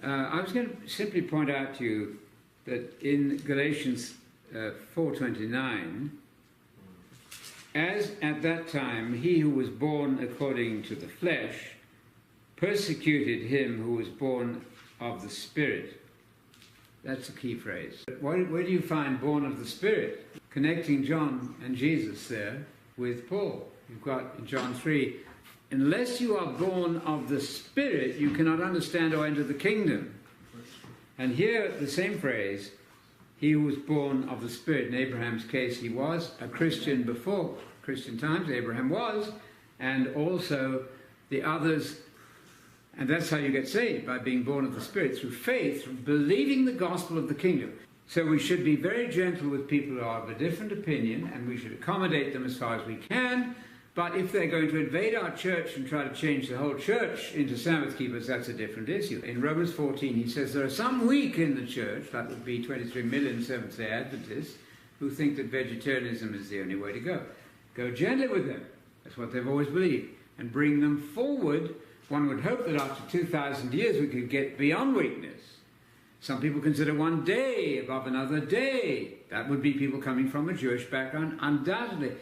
I was going to simply point out to you that in Galatians 4:29, as at that time he who was born according to the flesh persecuted him who was born of the Spirit. That's a key phrase. Where do you find born of the Spirit? Connecting John and Jesus there with Paul. You've got in John 3, unless you are born of the Spirit, you cannot understand or enter the kingdom. And here, the same phrase, he who was born of the Spirit. In Abraham's case, he was a Christian before Christian times. Abraham was, and also the others. And that's how you get saved, by being born of the Spirit, through faith, through believing the gospel of the kingdom. So we should be very gentle with people who are of a different opinion, and we should accommodate them as far as we can. But if they're going to invade our church and try to change the whole church into Sabbath keepers, that's a different issue. In Romans 14, he says there are some weak in the church, that would be 23 million Seventh-day Adventists, who think that vegetarianism is the only way to go. Go gently with them. That's what they've always believed. And bring them forward. One would hope that after 2,000 years we could get beyond weakness. Some people consider one day above another day. That would be people coming from a Jewish background, undoubtedly.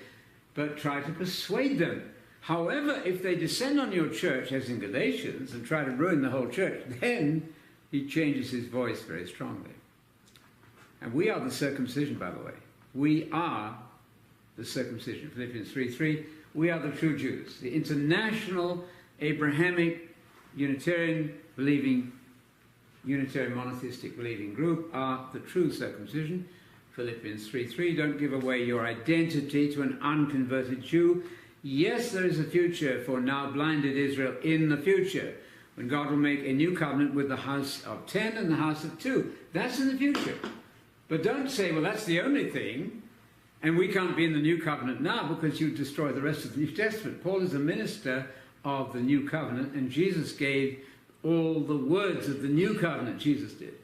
But try to persuade them. However, if they descend on your church, as in Galatians, and try to ruin the whole church, then he changes his voice very strongly. And we are the circumcision, by the way. We are the circumcision. Philippians 3:3, we are the true Jews. The international, Abrahamic, Unitarian believing, Unitarian monotheistic believing group are the true circumcision. Philippians 3:3, don't give away your identity to an unconverted Jew. Yes, there is a future for now blinded Israel in the future, when God will make a new covenant with the house of 10 and the house of 2. That's in the future. But don't say, well, that's the only thing, and we can't be in the new covenant now because you destroy the rest of the New Testament. Paul is a minister of the new covenant, and Jesus gave all the words of the new covenant, Jesus did.